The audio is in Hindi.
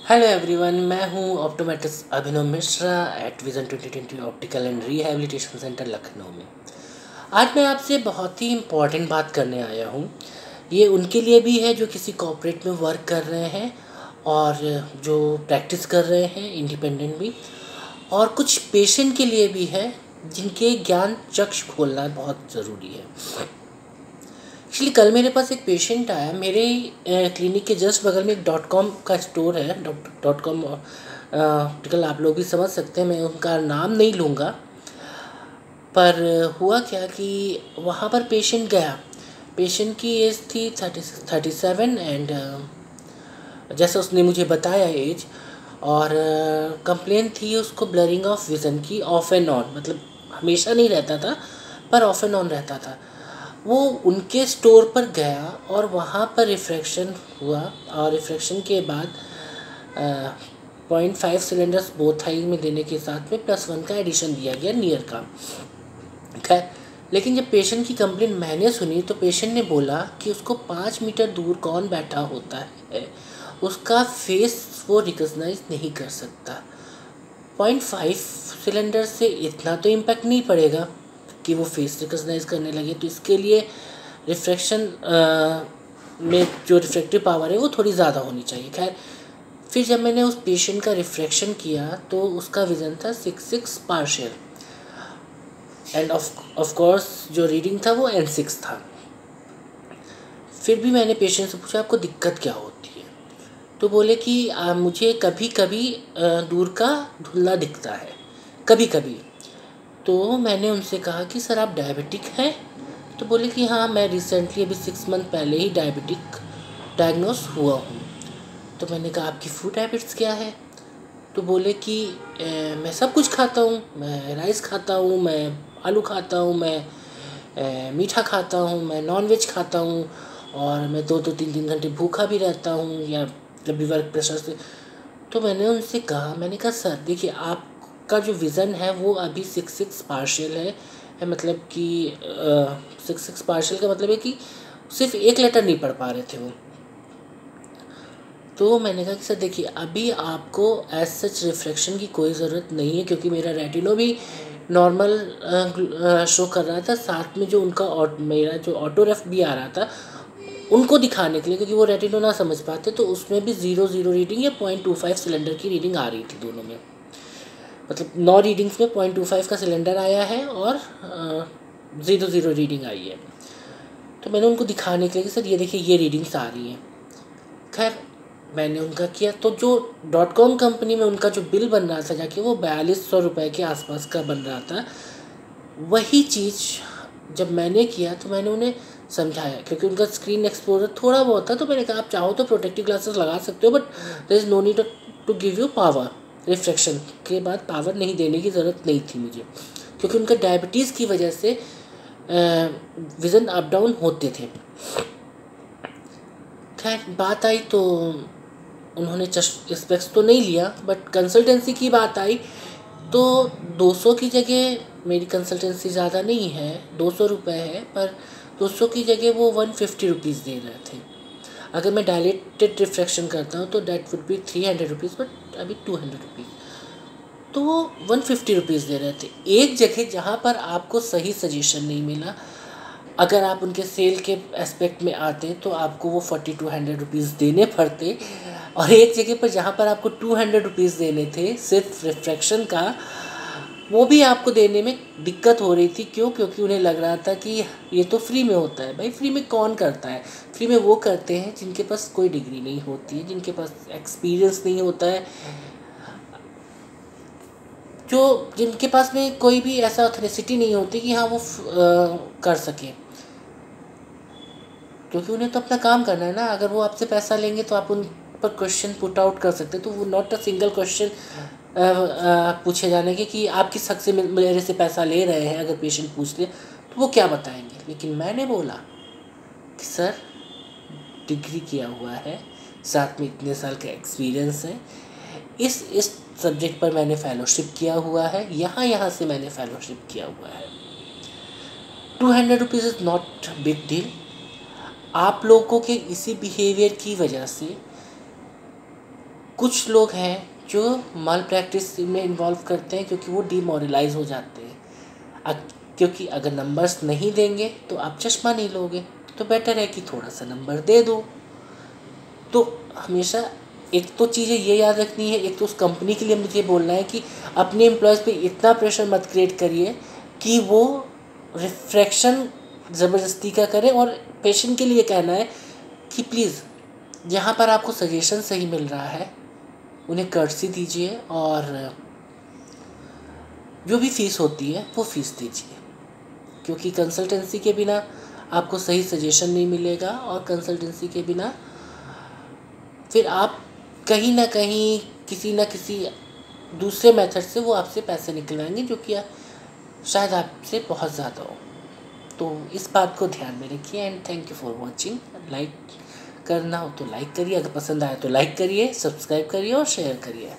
हेलो एवरीवन, मैं हूं optometrist Abhinav Mishra at vision 2020 optical and rehabilitation centre Lucknow में। आज मैं आपसे बहुत ही इम्पॉर्टेंट बात करने आया हूं। ये उनके लिए भी है जो किसी कॉर्पोरेट में वर्क कर रहे हैं और जो प्रैक्टिस कर रहे हैं इंडिपेंडेंट भी, और कुछ पेशेंट के लिए भी है जिनके ज्ञान चक्षु खोलना बहुत ज़रूरी है। एक्चुअली कल मेरे पास एक पेशेंट आया। मेरे क्लिनिक के जस्ट बगल में एक .com का स्टोर है। .com ऑप्टिकल आप लोग भी समझ सकते हैं, मैं उनका नाम नहीं लूँगा। पर हुआ क्या कि वहाँ पर पेशेंट गया। पेशेंट की एज थी 37 एंड जैसे उसने मुझे बताया एज, और कंप्लेन थी उसको ब्लरिंग ऑफ विज़न की, ऑफ एंड ऑन, मतलब हमेशा नहीं रहता था पर ऑफ एंड ऑन रहता था। वो उनके स्टोर पर गया और वहाँ पर रिफ्रैक्शन हुआ, और रिफ्रैक्शन के बाद 0.5 सिलेंडर्स बोथ आई में देने के साथ में +1 का एडिशन दिया गया नियर का। खैर, लेकिन जब पेशेंट की कंप्लेन मैंने सुनी तो पेशेंट ने बोला कि उसको 5 मीटर दूर कौन बैठा होता है उसका फेस वो रिकॉग्नाइज नहीं कर सकता। 0.5 सिलेंडर से इतना तो इम्पैक्ट नहीं पड़ेगा कि वो फेस रिकॉग्नाइज करने लगे, तो इसके लिए रिफ्रैक्शन में जो रिफ्रैक्टिव पावर है वो थोड़ी ज़्यादा होनी चाहिए। खैर, फिर जब मैंने उस पेशेंट का रिफ्रैक्शन किया तो उसका विज़न था 6.6 पार्शियल, एंड ऑफ कोर्स जो रीडिंग था वो N6 था। फिर भी मैंने पेशेंट से पूछा आपको दिक्कत क्या होती है, तो बोले कि मुझे कभी कभी दूर का धुंधला दिखता है, कभी कभी। तो मैंने उनसे कहा कि सर आप डायबिटिक हैं? तो बोले कि हाँ, मैं रिसेंटली अभी 6 मंथ पहले ही डायबिटिक डायग्नोस हुआ हूँ। तो मैंने कहा आपकी फूड हैबिट्स क्या है? तो बोले कि मैं सब कुछ खाता हूँ, मैं राइस खाता हूँ, मैं आलू खाता हूँ, मैं मीठा खाता हूँ, मैं नॉन वेज खाता हूँ, और मैं 2-3 घंटे भूखा भी रहता हूँ, या जब भी वर्क प्रेशर से। तो मैंने उनसे कहा, मैंने कहा सर देखिए, आपका जो विज़न है वो अभी 6.6 पार्शियल है, मतलब कि 6.6 पार्शियल का मतलब है कि सिर्फ एक लेटर नहीं पढ़ पा रहे थे वो। तो मैंने कहा कि सर देखिए, अभी आपको एज सच रिफ्रैक्शन की कोई ज़रूरत नहीं है, क्योंकि मेरा रेटिनो भी नॉर्मल शो कर रहा था, साथ में जो उनका मेरा जो ऑटो रेफ भी आ रहा था उनको दिखाने के लिए, क्योंकि वो रेटिनो ना समझ पाते, तो उसमें भी 0 रीडिंग या 0.25 सिलेंडर की रीडिंग आ रही थी दोनों में। मतलब 9 रीडिंग्स में 0.25 का सिलेंडर आया है और 0 रीडिंग आई है। तो मैंने उनको दिखाने के लिए कि सर ये देखिए, ये रीडिंग्स आ रही हैं। खैर, मैंने उनका किया, तो जो .com कंपनी में उनका जो बिल बन रहा था जाके, वो 4200 रुपये के आसपास का बन रहा था। वही चीज़ जब मैंने किया तो मैंने उन्हें समझाया, क्योंकि उनका स्क्रीन एक्सपोजर थोड़ा बहुत था, तो मैंने कहा आप चाहो तो प्रोटेक्टिव ग्लासेस लगा सकते हो, but there is no need to give you power. Refraction के बाद पावर नहीं देने की ज़रूरत नहीं थी मुझे, क्योंकि उनका डायबिटीज़ की वजह से विज़न अप डाउन होते थे। खैर, बात आई तो उन्होंने स्पेक्स तो नहीं लिया, बट कंसल्टेंसी की बात आई तो 200 की जगह, मेरी कंसल्टेंसी ज़्यादा नहीं है, 200 रुपये है, पर 200 की जगह वो 150 रुपीज़ दे रहे थे। अगर मैं डायलेटेड रिफ्रैक्शन करता हूँ तो that would be 300 rupees, but अभी 200 रुपीज़, तो वो 150 रुपीज़ दे रहे थे। एक जगह जहाँ पर आपको सही सजेशन नहीं मिला, अगर आप उनके सेल के एस्पेक्ट में आते तो आपको वो 40-100 रुपीज़ देने पड़ते, और एक जगह पर जहाँ पर आपको 200 रुपीज़ देने थे सिर्फ रिफ्रैक्शन का, वो भी आपको देने में दिक्कत हो रही थी। क्यों? क्योंकि उन्हें लग रहा था कि ये तो फ्री में होता है। भाई, फ्री में कौन करता है? फ्री में वो करते हैं जिनके पास कोई डिग्री नहीं होती है, जिनके पास एक्सपीरियंस नहीं होता है, जो जिनके पास में कोई भी ऐसा ऑथेंटिसिटी नहीं होती कि हाँ वो कर सके, क्योंकि उन्हें तो अपना काम करना है ना। अगर वो आपसे पैसा लेंगे तो आप उन पर क्वेश्चन पुट आउट कर सकते, तो वो नॉट अ सिंगल क्वेश्चन पूछे जाने के कि आप किस हक से मेरे से पैसा ले रहे हैं। अगर पेशेंट पूछ ले तो वो क्या बताएंगे। लेकिन मैंने बोला कि सर, डिग्री किया हुआ है, साथ में इतने साल का एक्सपीरियंस है, इस सब्जेक्ट पर मैंने फेलोशिप किया हुआ है, यहाँ से मैंने फेलोशिप किया हुआ है। 200 rupees is not big deal. आप लोगों के इसी बिहेवियर की वजह से कुछ लोग हैं जो माल प्रैक्टिस में इन्वॉल्व करते हैं क्योंकि वो डिमोरलाइज हो जाते हैं। क्योंकि अगर नंबर्स नहीं देंगे तो आप चश्मा नहीं लोगे, तो बेटर है कि थोड़ा सा नंबर दे दो। तो हमेशा एक तो चीज़ें ये याद रखनी है, एक तो उस कंपनी के लिए मुझे बोलना है कि अपने एम्प्लॉयज़ पे इतना प्रेशर मत क्रिएट करिए कि वो रिफ्रैक्शन ज़बरदस्ती का करें। और पेशेंट के लिए कहना है कि प्लीज़ जहाँ पर आपको सजेशन सही मिल रहा है उन्हें कर्टसी दीजिए, और जो भी फ़ीस होती है वो फ़ीस दीजिए, क्योंकि कंसल्टेंसी के बिना आपको सही सजेशन नहीं मिलेगा, और कंसल्टेंसी के बिना फिर आप कहीं ना कहीं किसी न किसी दूसरे मेथड से वो आपसे पैसे निकलवाएंगे, जो कि शायद आपसे बहुत ज़्यादा हो। तो इस बात को ध्यान में रखिए। And thank you for watching. Like करना हो तो लाइक करिए, अगर पसंद आए तो लाइक करिए, सब्सक्राइब करिए और शेयर करिए।